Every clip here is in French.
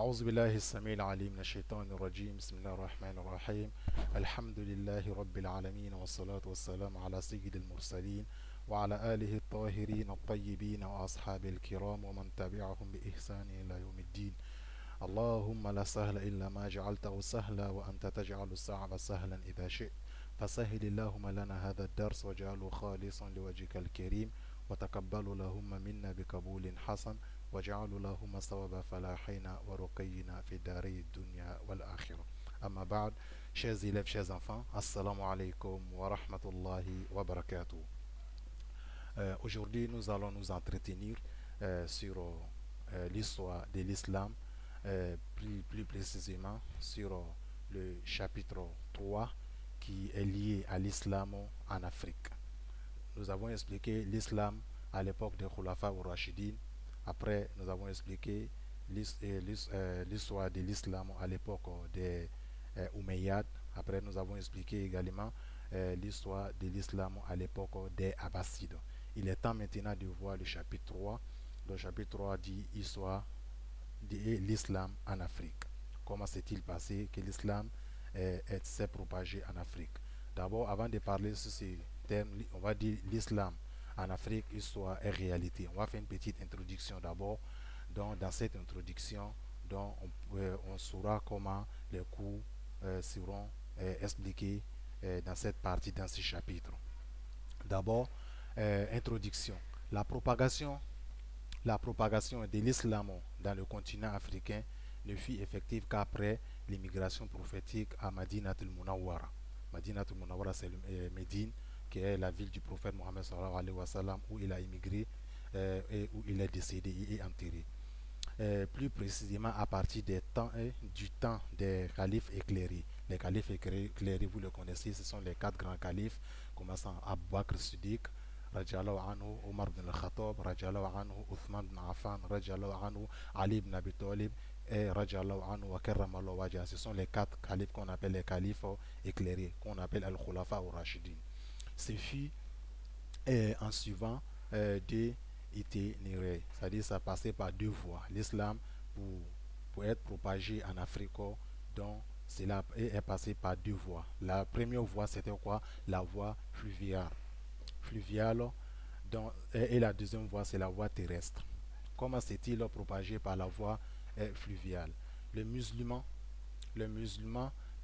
أعوذ بالله السميع العليم من الشيطان الرجيم بسم الله الرحمن الرحيم الحمد لله رب العالمين والصلاة والسلام على سيد المرسلين وعلى آله الطاهرين الطيبين وأصحاب الكرام ومن تبعهم بإحسان إلى يوم الدين اللهم لا سهل إلا ما جعلته سهلا وأنت تجعل الصعب سهلا إذا شئت فسهل اللهم لنا هذا الدرس واجعله خالصا لوجهك الكريم وتقبل اللهم منا بقبول حسن واجعل اللهم صواب فلاحينا ورقينا في داري الدنيا والآخرة. أما بعد, chers élèves, chers enfants, assalamu alaikum wa rahmatullahi wa barakatuh. Aujourd'hui, nous allons nous entretenir sur l'histoire de l'islam, plus précisément sur le chapitre 3 qui est lié à l'islam en Afrique. Nous avons expliqué l'islam à l'époque des Khulafa ou Rashidin. Après, nous avons expliqué l'histoire de l'islam à l'époque des Umayyads. Après, nous avons expliqué également l'histoire de l'islam à l'époque des Abbassides. Il est temps maintenant de voir le chapitre 3. Le chapitre 3 dit histoire de l'islam en Afrique. Comment s'est-il passé que l'islam s'est propagé en Afrique? D'abord, avant de parler sur ces termes, on va dire l'islam en Afrique, histoire et réalité. On va faire une petite introduction d'abord. Donc, dans cette introduction, donc, on saura comment les cours seront expliqués dans cette partie, dans ce chapitre. D'abord, introduction. La propagation de l'islam dans le continent africain ne fut effective qu'après l'immigration prophétique à Madinatul Munawwara. Madinatul Munawwara, c'est Médine, qui est la ville du prophète Mohammed sallallahu alayhi wa sallam, où il a immigré et où il est décédé et enterré. Plus précisément à partir du temps des califes éclairés. Les califes éclairés, vous le connaissez, ce sont les quatre grands califes, commençant à Abu Bakr Siddiq, Radiallahu anhu, Omar ibn al-Khattab, Radiallahu anhu, Uthman ibn Affan, Radiallahu anhu, Ali ibn Abi Talib, et Radiallahu anhu wa karramallahu wajha. Ce sont les quatre califes qu'on appelle les califes éclairés, qu'on appelle al-Khulafa ou Rashidin. Ce fut en suivant deux itinéraires, c'est-à-dire ça passait par deux voies. L'islam, pour être propagé en Afrique, donc cela est passé par deux voies. La première voie, c'était quoi? La voie fluviale, donc, et la deuxième voie, c'est la voie terrestre. Comment s'est-il propagé par la voie fluviale? Le musulman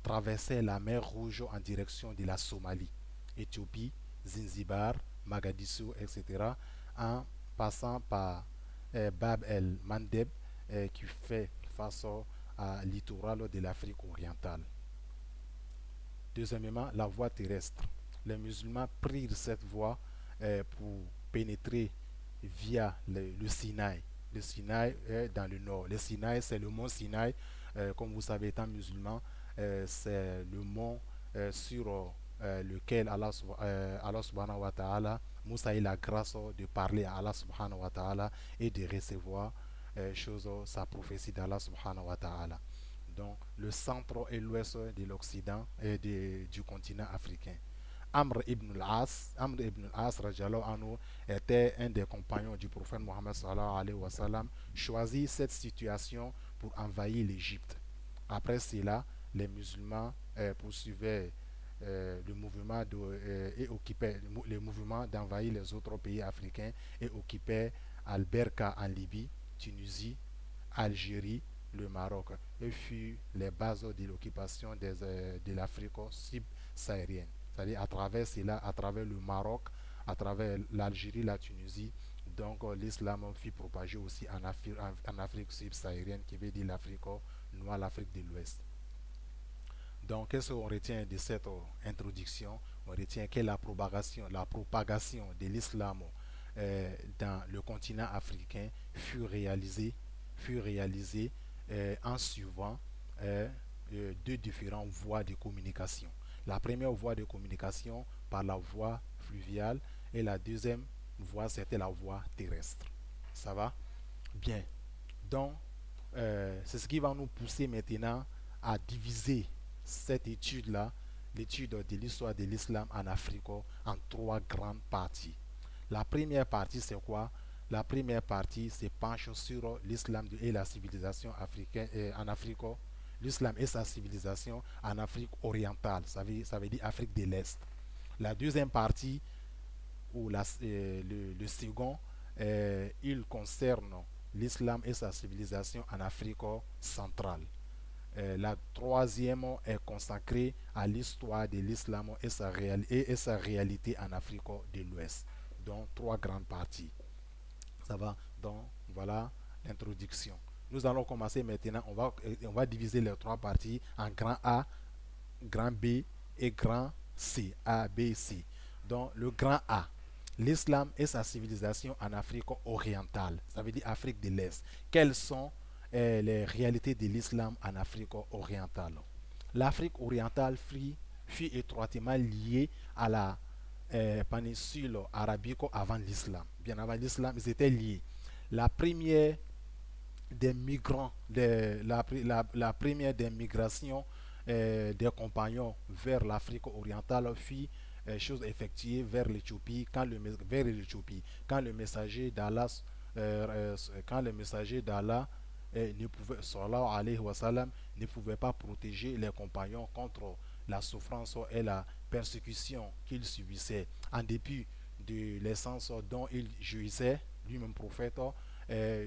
traversait la mer Rouge en direction de la Somalie, Éthiopie, Zanzibar, Mogadiscio, etc., en passant par Bab el-Mandeb, qui fait face à littoral de l'Afrique orientale. Deuxièmement, la voie terrestre. Les musulmans prirent cette voie pour pénétrer via le Sinaï. Le Sinaï est dans le nord. Le Sinaï, c'est le mont Sinaï. Comme vous savez, étant musulman, c'est le mont sur lequel Allah subhanahu wa ta'ala, Moussa a eu la grâce de parler à Allah subhanahu wa ta'ala et de recevoir sa prophétie d'Allah subhanahu wa ta'ala. Donc, le centre et l'ouest de l'Occident et du continent africain. Amr ibn al-As anhu, était un des compagnons du prophète Mohammed sallallahu alayhi wa sallam, choisit cette situation pour envahir l'Égypte. Après cela, les musulmans poursuivaient le mouvement et occupaient le mouvement d'envahir les autres pays africains et occupaient Alberca en Libye, Tunisie, Algérie, le Maroc, et furent les bases de l'occupation de l'Afrique subsaharienne. C'est-à-dire à travers cela, à travers le Maroc, à travers l'Algérie, la Tunisie, donc l'islam fut propagé aussi en Afrique subsaharienne, qui veut dire l'Afrique noire, l'Afrique de l'Ouest. Donc, qu'est-ce qu'on retient de cette introduction? On retient que la propagation de l'islam dans le continent africain fut réalisée en suivant deux différentes voies de communication. La première voie de communication par la voie fluviale et la deuxième voie, c'était la voie terrestre. Ça va? Bien. Donc, c'est ce qui va nous pousser maintenant à diviser cette étude-là, l'étude de l'histoire de l'islam en Afrique, en trois grandes parties. La première partie, c'est quoi? La première partie se penche sur l'islam et la civilisation africaine en Afrique, l'islam et sa civilisation en Afrique orientale, ça veut dire Afrique de l'Est. La deuxième partie, ou le second, il concerne l'islam et sa civilisation en Afrique centrale. La troisième est consacrée à l'histoire de l'islam et sa réalité en Afrique de l'Ouest. Donc, trois grandes parties. Ça va? Donc, voilà l'introduction. Nous allons commencer maintenant. On va diviser les trois parties en grand A, grand B et grand C. A, B, C. Donc, le grand A, l'islam et sa civilisation en Afrique orientale. Ça veut dire Afrique de l'Est. Quelles sont les réalités de l'islam en Afrique orientale? L'Afrique orientale fut étroitement liée à la péninsule arabique avant l'islam. Bien avant l'islam, ils étaient liés. La première des migrants, la première des migrations des compagnons vers l'Afrique orientale fut chose effectuée vers l'Éthiopie, quand le messager d'Allah, quand le messager d'Allah ne pouvait, sallallahu alayhi wa sallam, ne pouvait pas protéger les compagnons contre la souffrance et la persécution qu'ils subissaient, en dépit de l'essence dont il jouissait, lui-même prophète,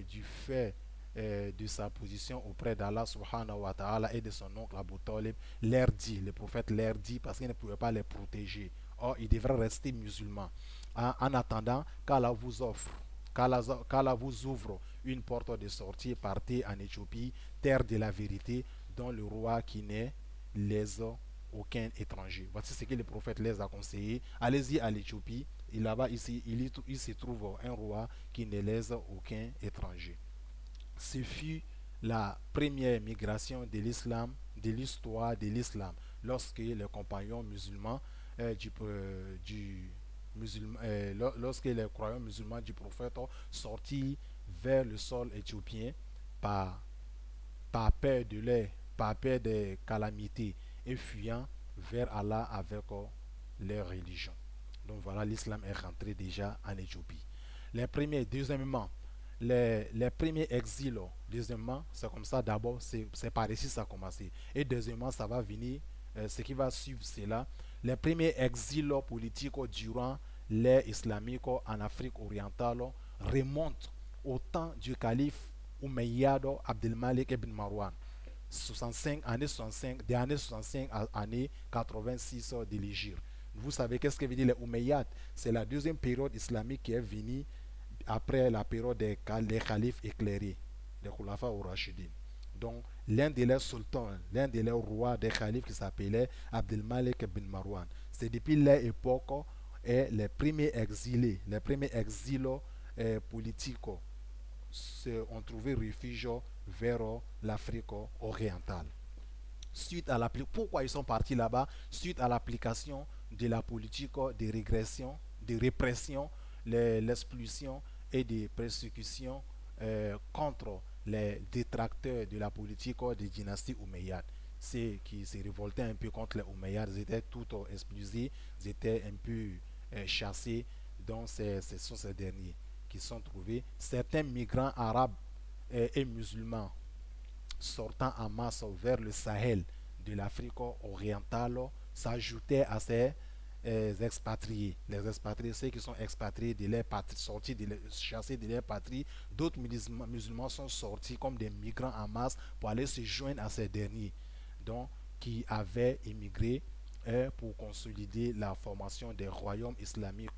du fait de sa position auprès d'Allah subhanahu wa ta'ala et de son oncle Abu Talib, le prophète leur dit, parce qu'il ne pouvait pas les protéger. Or, il devrait rester musulman. En attendant qu'Allah vous offre, qu'Allah vous ouvre une porte de sortie, partez en Éthiopie, terre de la vérité, dont le roi qui n'est lèse aucun étranger. Voici ce que le prophète les a conseillé. Allez-y à l'Éthiopie, et là-bas, ici, il se trouve un roi qui ne lèse aucun étranger. Ce fut la première migration de l'islam, de l'histoire de l'islam, lorsque les compagnons musulmans lorsque les croyants musulmans du prophète sortirent vers le sol éthiopien par, par peur des calamités et fuyant vers Allah avec leur religion. Donc voilà, l'islam est rentré déjà en Éthiopie. Deuxièmement, les premiers exils, deuxièmement, c'est comme ça, d'abord, c'est par ici que ça a commencé. Et deuxièmement, ça va venir, ce qui va suivre, c'est là. Les premiers exils politiques durant l'ère islamique en Afrique orientale remontent au temps du calife Umayyad Abdelmalik ibn Marwan. 65, des années 65 à années 86 de l'Égypte. Vous savez qu'est-ce que veut dire les Umayyads? C'est la deuxième période islamique qui est venue après la période des khalifes éclairés, les Khulafa ou Rashidin. Donc, l'un des sultans, l'un des rois des khalifes qui s'appelait Abdelmalik ibn Marwan. C'est depuis l'époque et les premiers exilés, les premiers exils politiques ont trouvé refuge vers l'Afrique orientale. Pourquoi ils sont partis là-bas? Suite à l'application de la politique de régression, de répression, l'expulsion et des persécutions contre les détracteurs de la politique de dynastie Omeyyade. Ceux qui se révoltaient un peu contre les Omeyyades, ils étaient tous expulsés, ils étaient un peu chassés, donc ce sont ces derniers qui sont trouvés. Certains migrants arabes et musulmans sortant en masse vers le Sahel de l'Afrique orientale s'ajoutaient à ces expatriés. Les expatriés, ceux qui sont expatriés de leur patrie, chassés de leur patrie, d'autres musulmans sont sortis comme des migrants en masse pour aller se joindre à ces derniers, donc qui avaient immigré pour consolider la formation des royaumes islamiques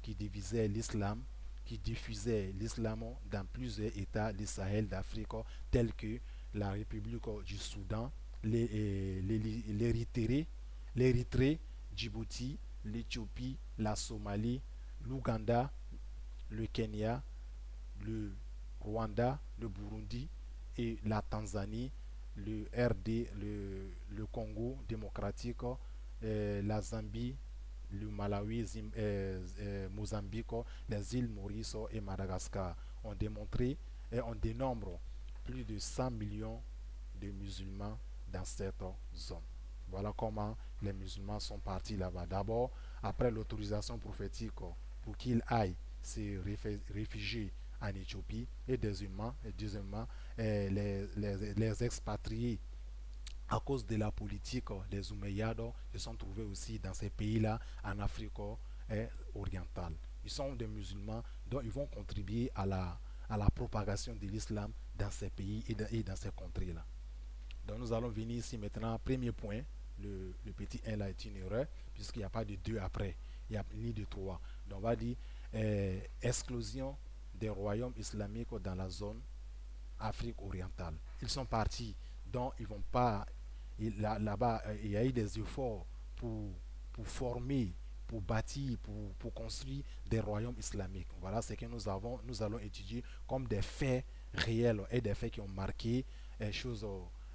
qui divisaient l'islam, qui diffusaient l'islam dans plusieurs États du Sahel d'Afrique, tels que la République du Soudan, l'Érythrée, Djibouti, l'Éthiopie, la Somalie, l'Ouganda, le Kenya, le Rwanda, le Burundi et la Tanzanie, le RD, le Congo démocratique, la Zambie, le Malawi, Mozambique, les îles Maurice et Madagascar ont démontré et on dénombre plus de 100 millions de musulmans dans cette zone. Voilà comment les musulmans sont partis là-bas. D'abord, après l'autorisation prophétique pour qu'ils aillent se réfugier en Éthiopie, et deuxièmement, les expatriés à cause de la politique des Omeyyades se sont trouvés aussi dans ces pays-là en Afrique orientale. Ils sont des musulmans, donc ils vont contribuer à la propagation de l'islam dans ces pays et dans ces contrées-là. Donc nous allons venir ici maintenant, premier point, le petit 1 là est une erreur, puisqu'il n'y a pas de 2 après, il n'y a ni de 3. Donc on va dire explosion des royaumes islamiques dans la zone Afrique orientale. Ils sont partis, donc ils vont pas, là-bas, il y a eu des efforts pour former, pour bâtir, pour construire des royaumes islamiques. Voilà ce que nous allons étudier comme des faits réels et des faits qui ont marqué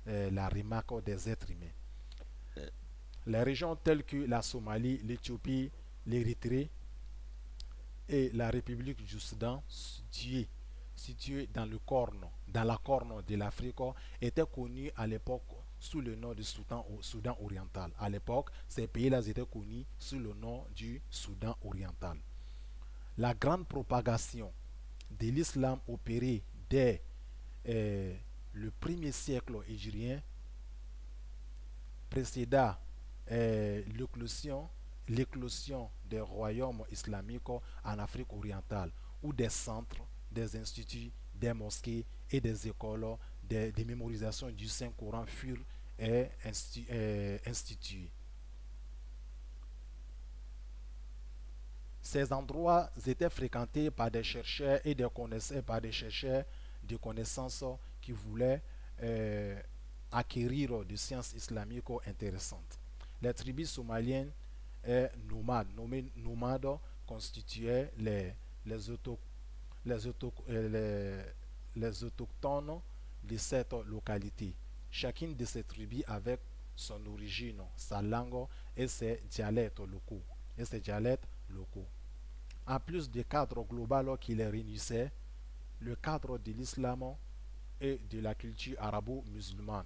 la remarque des êtres humains. Les régions telles que la Somalie, l'Éthiopie, l'Érythrée et la République du Soudan, situées dans la corne de l'Afrique, étaient connues à l'époque sous le nom du Soudan oriental. À l'époque, ces pays-là étaient connus sous le nom du Soudan oriental. La grande propagation de l'islam opérée dès le 1er siècle hégirien précéda l'éclosion des royaumes islamiques en Afrique orientale, où des centres, des instituts, des mosquées et des écoles de mémorisation du Saint-Coran furent institués. Ces endroits étaient fréquentés par des chercheurs et par des chercheurs de connaissances qui voulaient acquérir des sciences islamiques intéressantes. Les tribus somaliennes nommées nomades constituaient les, auto- les autochtones de cette localité. Chacune de ces tribus avec son origine, sa langue et ses dialectes locaux. En plus du cadre global qui les réunissait, le cadre de l'islam et de la culture arabo-musulmane.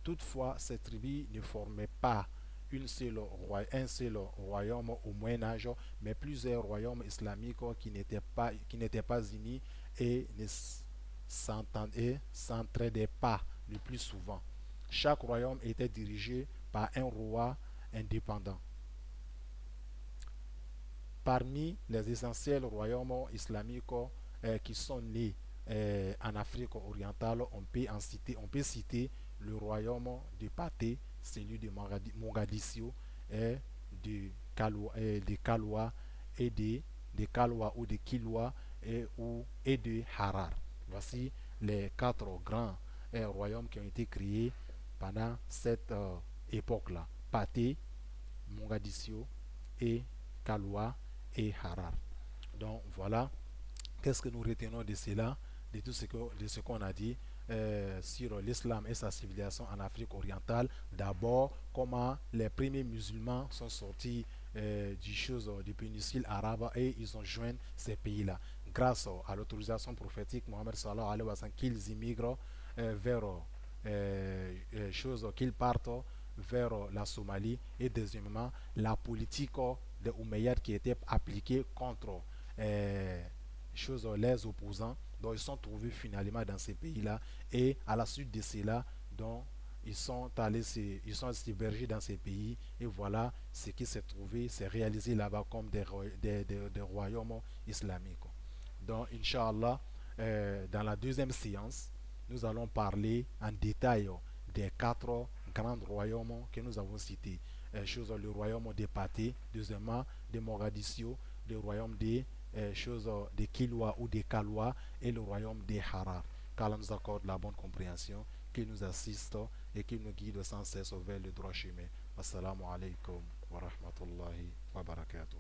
Toutefois, ces tribus ne formaient pas un seul royaume au Moyen Âge, mais plusieurs royaumes islamiques qui n'étaient pas unis et ne s'entraidaient pas le plus souvent. Chaque royaume était dirigé par un roi indépendant. Parmi les essentiels royaumes islamiques qui sont nés en Afrique orientale, on peut citer le royaume de Pathé, celui de Mogadiscio, et de Kaloa et de Kaloa ou de Kilwa et de Harar. Voici les 4 grands royaumes qui ont été créés pendant cette époque-là. Pathé, Mogadiscio et Kaloa et Harar. Donc voilà, qu'est-ce que nous retenons de cela, de ce qu'on a dit sur l'islam et sa civilisation en Afrique orientale. D'abord, comment les premiers musulmans sont sortis du péninsule arabe et ils ont joint ces pays-là. Grâce à l'autorisation prophétique Mohammed sallallahu alayhi wa sallam, qu'ils immigrent vers qu'ils partent vers la Somalie, et deuxièmement la politique des Omeyyades qui était appliquée contre les opposants. Donc ils sont trouvés finalement dans ces pays-là, et à la suite de cela, donc ils sont hébergés dans ces pays, et voilà ce qui s'est trouvé, s'est réalisé là-bas comme des royaumes islamiques. Donc Inch'Allah, dans la deuxième séance, nous allons parler en détail des 4 grands royaumes que nous avons cités. Le royaume de Pathé, deuxièmement de Mogadiscio, le royaume de Kilwa ou de Kalwa et le royaume de Harar. Qu'Allah nous accorde la bonne compréhension, qu'il nous assiste et qu'il nous guide sans cesse vers le droit chemin. Assalamu alaikum wa rahmatullahi wa barakatuh.